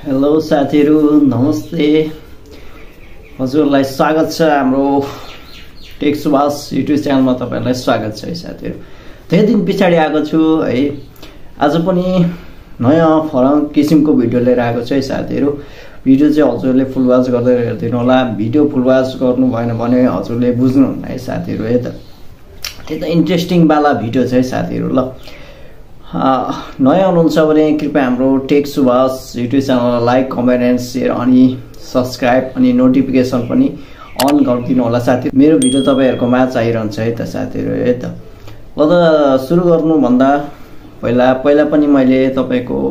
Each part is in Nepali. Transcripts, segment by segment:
हेलो साथीहरु नमस्ते हजुरलाई स्वागत छ हाम्रो टेक सुभाष युट्युब च्यानलमा तपाईहरुलाई स्वागत छ साथीहरु धेरै दिन पछाडी आएको छु है आज पनि नयाँ फरक किसिमको भिडियो लिएर आएको छु है साथीहरु भिडियो चाहिँ हजुरले फुल वाच गर्दै हेर्दिनु होला भिडियो फुल वाच गर्नु भएन भने हजुरले बुझ्नु हुन्न है साथीहरु है त त्यो त इन्ट्रेस्टिङ वाला भिडियो छ है साथीहरु ल नयाँ हुनुहुन्छ भने कृपया हाम्रो टेक सुभाष युट्युब च्यानललाई लाइक कमेन्ट एन्ड शेयर अनि सब्स्क्राइब अनि नोटिफिकेसन पनि अन गरिदिनु होला साथी मेरो भिडियो तपाईहरुकोमा चाहिरहन्छ है त साथीहरु है त ल त सुरु गर्नु भन्दा पहिला पनि मैले तपाईको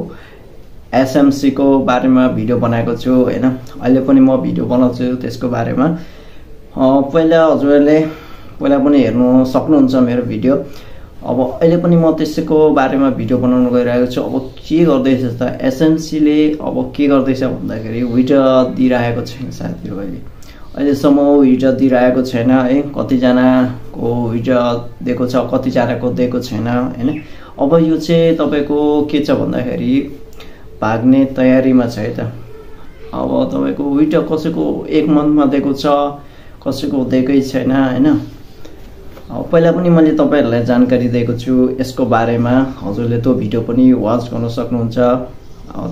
एसएमसी को बारेमा भिडियो बनाएको छु हैन अहिले पनि म भिडियो बनाउँछु त्यसको बारेमा पहिला हजुरले पहिला पनि हेर्नु सक्नुहुन्छ मेरो भिडियो अब अहिले पनि म त्यसको बारेमा भिडियो बनाउन गइरहेको छु अब के गर्दैछ त एसएमसी ले अब के गर्दैछ भन्दाखेरि भिडियो दिइरहेको छैन साथीहरु अहिलेसम्म भिडियो दिइरहेको छैन है कति जनाको भिडियो दिएको छ कति जनाको दिएको छैन हैन अब यो चाहिँ तपाईको के छ भन्दाखेरि भाग्ने तयारीमा छ है त अब तपाईको भिडियो कसैको 1 मन्थमा दिएको छ कसैको दिएकै छैन हैन पहिला पनि मैले तपाईहरुलाई जानकारी दिएको छु यसको बारेमा हजुरले त्यो भिडियो पनि वाच गर्न सक्नुहुन्छ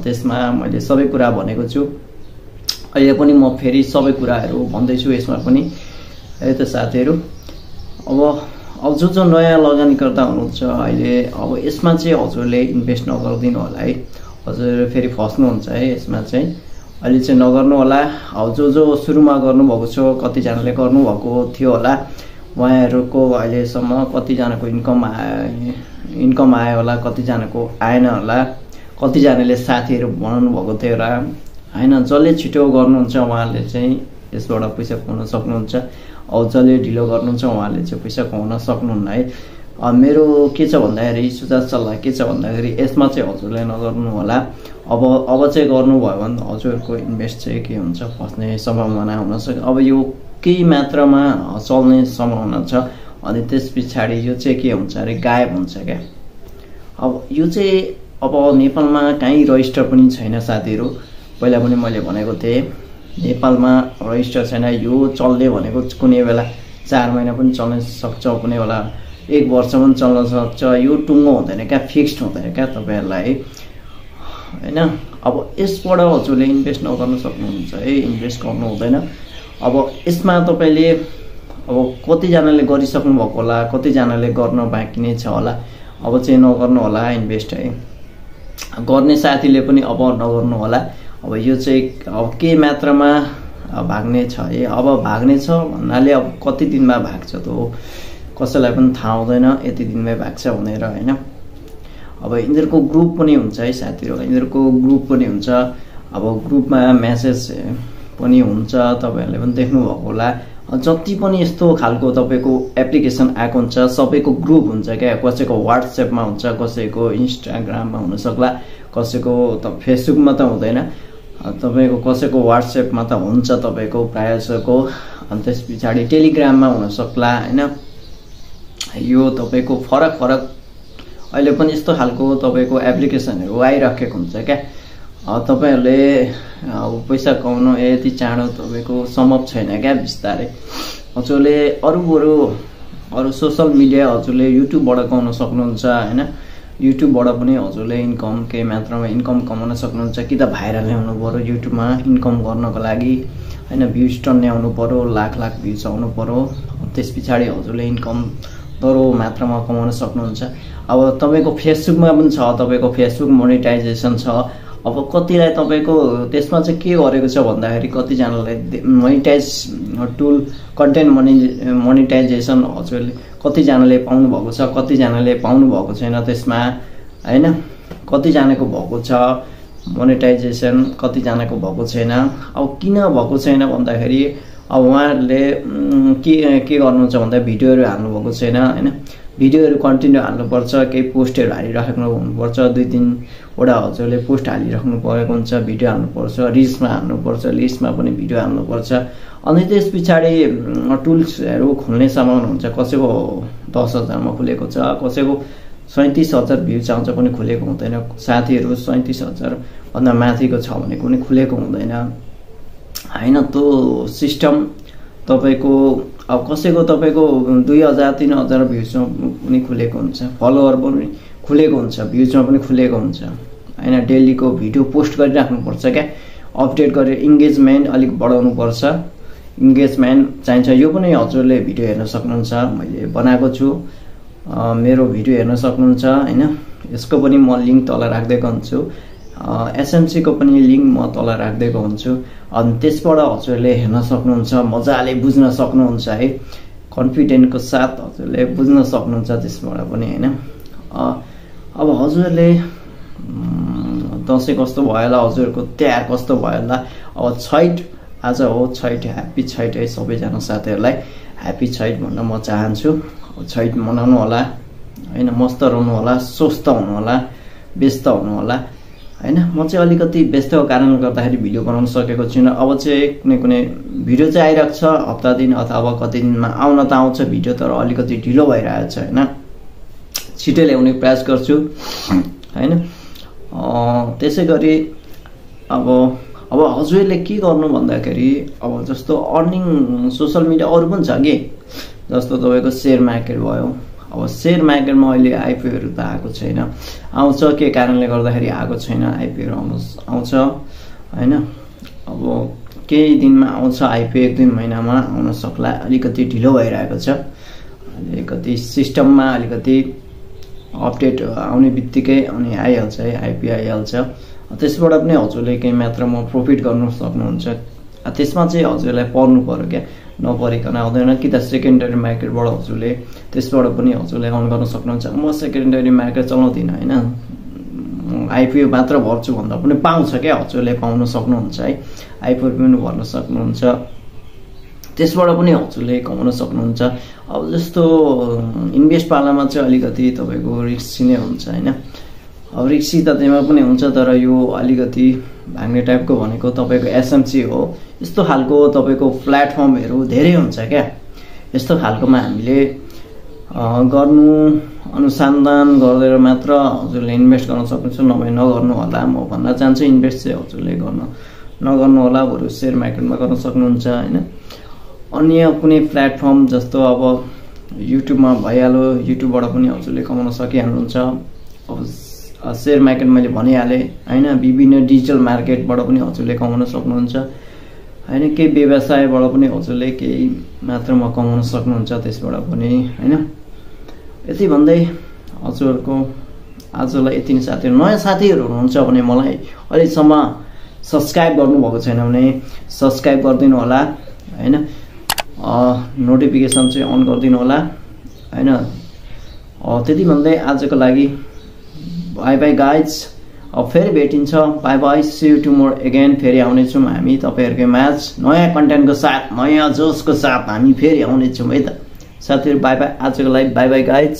त्यसमा मैले सबै कुरा भनेको छु अहिले पनि म फेरि सबै कुराहरु भन्दै छु यसमा पनि है त साथीहरु अब जो नयाँ लगानीकर्ता हुनुहुन्छ अहिले अब यसमा चाहिँ हजुरले इन्भेस्ट नगर्दिनु होला है हजुर फेरि फस्नुहुन्छ है यसमा चाहिँ अहिले चाहिँ नगर्नु होला अब जो सुरुमा गर्नु भएको छ कति जनाले गर्नु भएको थियो होला उहाँहरुको अहिलेसम्म कति जनाको इन्कम आयो होला कति जनाको आएन होला कति जनाले साथीहरु बनाउनु भएको थियो र हैन जसले छिटो गर्नुहुन्छ उहाँले चाहिँ यसबाट पैसा कमाउन सक्नुहुन्छ अब जसले ढिलो गर्नुहुन्छ उहाँले चाहिँ पैसा कमाउन सक्नुहुन्न है मेरो के छ भन्दाखेरि सुझाव सल्लाह के छ भन्दाखेरि यसमा चाहिँ हजुरले नगर्नु होला अब चाहिँ गर्नुभयो भने हजुरको इन्भेस्ट चाहिँ के हुन्छ फस्ने सम्भावना हुन सक्छ अब यो केही मात्रामा चल्ने सम्भावना छ अनि त्यसपछि यो चाहिँ के हुन्छ अरे गायब हुन्छ क्या अब यो चाहिँ अब नेपालमा कहीं रजिस्टर पनि छैन साथीहरु पहिला पनि मैले भनेको थिए नेपालमा रजिस्टर छैन यो चल्ने भनेको कुनै बेला 4 महिना पनि चल्न सक्छ कुनै बेला 1 वर्ष पनि चल्न सक्छ यो टुङ्गो हुँदैन क्या फिक्स्ड हुँदैन क्या तपाईहरुलाई हैन अब यसबाट हजुरले इन्भेस्ट नगर्न सक्नुहुन्छ है इन्भेस्ट गर्नु हुँदैन अब यसमा तपाईले अब कति जनाले गरिसक्नु भएको होला कति जनाले गर्न बाँकी नै छ होला अब चाहिँ नगर्नु होला इन्भेस्ट है गर्ने साथीले पनि अब नगर्नु होला अब यो चाहिँ अब के मात्रामा भाग्ने छ है अब भाग्ने छ भन्नाले अब कति दिनमा भाग्छ त कसैलाई पनि थाहा हुँदैन यति दिनमै भाग्छ भनेर हैन अब इन्दिरको ग्रुप पनि हुन्छ है साथीहरु इन्दिरको ग्रुप पनि हुन्छ अब ग्रुपमा मेसेज पनि हुन्छ तपाईहरुले पनि देख्नु भएको होला जति पनि यस्तो खालको तपाईको एप्लिकेसन आएको हुन्छ सबैको ग्रुप हुन्छ क्या कसैको WhatsApp मा हुन्छ कसैको इन्स्टाग्राममा हुन सक्ला कसैको त फेसबुकमा त हुँदैन तपाईको कसैको WhatsApp मा त हुन्छ तपाईको प्रायजसोको अनि त्यसपछि टेलिग्राममा हुन सक्ला हैन यो तपाईको फरक अहिले पनि यस्तो खालको तपाईको एप्लिकेसनहरु आइराखेको हुन्छ क्या तपाईहरुले अब पैसा कमाउन यति चाँडो तपाईको सम्भव छैन क्या बिस्तारै हजुरले अरु सोशल मिडिया हजुरले युट्युबबाट कमाउन सक्नुहुन्छ हैन युट्युबबाट पनि हजुरले इन्कम केही मात्रामा इन्कम कमाउन सक्नुहुन्छ कि त भाइरल ल्याउनु पर्यो युट्युबमा इन्कम गर्नको लागि हैन भ्युज टन ल्याउनु पर्यो लाख भ्युज आउनु पर्यो त्यसपछि हजुरले इन्कम दरो मात्रामा कमाउन सक्नुहुन्छ अब तपाईको फेसबुकमा पनि छ तपाईको फेसबुक मोनेटाइजेसन छ अब कतिलाई तपाईको त्यसमा चाहिँ के गरेको छ भन्दाखेरि कति जनालाई मोनेटाइज टुल कन्टेन्ट मोनेटाइजेसन हजुरले कति जनाले पाउनु भएको छ कति जनाले पाउनु भएको छैन त्यसमा हैन कति जनाको भएको छ मोनेटाइजेसन कति जनाको भएको छैन अब किन भएको छैन भन्दाखेरि अब उहाँहरुले के गर्नुहुन्छ भन्दा भिडियोहरु हाल्नु भएको छैन हैन भिडियोहरु कन्टिन्यू हाल्नु पर्छ केही पोस्टहरु हालिराख्नु हुनुपर्छ 2-3 वटा हजुरले पोस्ट हालिराख्नु परेको हुन्छ भिडियो हाल्नु पर्छ रिल्समा हाल्नु पर्छ लिस्टमा पनि भिडियो हाल्नु पर्छ अनि त्यसपछि टुल्सहरु खोल्ने सम्भावना हुन्छ कसैको 10,000 मा खुलेको छ कसैको 37,000 भ्युज आउँछ पनि खुलेको हुँदैन, साथीहरू 37,000 भन्दा माथिको छ भने पनि खुलेको हुँदैन हैन। त्यो सिस्टम तपाईको अब कसैको तपाईको 2,000 3,000 भ्युजमा पनि खुलेको हुन्छ, फलोअर पनि खुलेको हुन्छ, भ्युजमा पनि खुलेको हुन्छ हैन। डेलीको भिडियो पोस्ट गरिराख्नु पर्छ क्या, अपडेट गरेर इन्गेजमेन्ट अलिक बढाउनु पर्छ, इन्गेजमेन्ट चाहिन्छ। यो पनि हजुरले भिडियो हेर्न सक्नुहुन्छ, मैले बनाएको छु, मेरो भिडियो हेर्न सक्नुहुन्छ हैन। यसको पनि म लिंक तल राख्दैको हुन्छु, एसएमसी को पनि लिंक म तल राख्दैको हुन्छु। अनि त्यसबाट हजुरले हेर्न सक्नुहुन्छ, मजाले बुझ्न सक्नुहुन्छ है, कन्फिडेन्टको साथ हजुरले बुझ्न सक्नुहुन्छ त्यसबाट पनि हैन। अब हजुरले दसैँ कस्तो भयो होला, हजुरको तिहार कस्तो भयो होला। अब छैठ आज हो, छैठ, ह्याप्पी छैठ है सबैजना साथीहरूलाई, ह्याप्पी छैठ भन्न म चाहन्छु। छैठ मनाउनु होला हैन, मस्त रहनु होला, स्वस्थ हुनु होला, व्यस्त हुनु होला हैन। म चाहिँ अलिकति व्यस्तको कारणले गर्दाखेरि भिडियो बनाउन सकेको छुइनँ। अब चाहिँ कुनै भिडियो चाहिँ आइरहेको छ, हप्ता दिन अथवा कति दिनमा आउन त आउँछ भिडियो, तर अलिकति ढिलो भइरहेको छ हैन। छिटै ल्याउने प्रयास गर्छु हैन। त्यसै गरी अब हजुरले के गर्नु भन्दाखेरि, अब जस्तो अर्निङ सोशल मिडिया अरू पनि छ कि, जस्तो तपाईँको सेयर मार्केट भयो। अब सेयर मार्केटमा अहिले आइपिओहरू त आएको छैन, आउँछ के कारणले गर्दाखेरि आएको छैन, आइपिओहरू आउँछ हैन। अब केही दिनमा आउँछ आइपिओ, 1-2 महिनामा आउन सक्ला, अलिकति ढिलो भइरहेको छ। अलिकति सिस्टममा अलिकति अपडेट आउने बित्तिकै अनि आइहाल्छ है, आइपिओ आइहाल्छ। त्यसबाट पनि हजुरले केही मात्रामा प्रफिट गर्न सक्नुहुन्छ। त्यसमा चाहिँ हजुरलाई पढ्नु पर्यो क्या, नपढिकन आउँदैन कि त सेकेन्डरी मार्केटबाट हजुरले त्यसबाट पनि हजुरले अर्न गर्न सक्नुहुन्छ। म सेकेन्डरी मार्केट चलाउँदिनँ हैन, आइपिओ मात्र भर्छु भन्दा पनि पाउँछ क्या, हजुरले पाउन सक्नुहुन्छ है, आइपिओ पनि भर्न सक्नुहुन्छ, त्यसबाट पनि हजुरले कमाउन सक्नुहुन्छ। अब जस्तो इन्भेस्ट पालामा चाहिँ अलिकति तपाईँको रिस्की नै हुन्छ हैन। अब रिक्सी त त्यसमा पनि हुन्छ, तर यो अलिकति भाग्ने टाइपको भनेको तपाईँको एसएमसी हो। यस्तो खालको तपाईँको प्लेटफर्महरू धेरै हुन्छ क्या, यस्तो खालकोमा हामीले गर्नु, अनुसन्धान गरेर मात्र हजुरले इन्भेस्ट गर्न सक्नुहुन्छ, नभए नगर्नु होला। म भन्न चाहन्छु इन्भेस्ट चाहिँ हजुरले नगर्नु होला, बरु सेयर मार्केटमा गर्न सक्नुहुन्छ हैन। अन्य कुनै प्लेटफर्म जस्तो अब युट्युबमा भइहाल्यो, युट्युबबाट पनि हजुरले कमाउन सकिहाल्नुहुन्छ। अब सेयर मार्केट मैले भनिहालेँ हैन, विभिन्न डिजिटल मार्केटबाट पनि हजुरले कमाउन सक्नुहुन्छ हैन। केही व्यवसायबाट पनि हजुरले केही मात्रामा कमाउन सक्नुहुन्छ त्यसबाट पनि हैन। यति भन्दै हजुरहरूको आजलाई यति नै। साथीहरू नयाँ साथीहरू हुनुहुन्छ भने मलाई अहिलेसम्म सब्सक्राइब गर्नुभएको छैन भने सब्सक्राइब गरिदिनु होला हैन, नोटिफिकेसन चाहिँ अन गरिदिनु होला हैन। त्यति भन्दै आजको लागि बाई बाई गाइज। अब फेरि भेटिन्छ, bye bye, see you tomorrow again. फेरि आउनेछौँ हामी तपाईँहरूकै माझ नयाँ कन्टेन्टको साथ, नयाँ जोसको साथ हामी फेरि आउनेछौँ है त साथीहरू। बाई बाई, आजको लागि बाई बाई गाइज।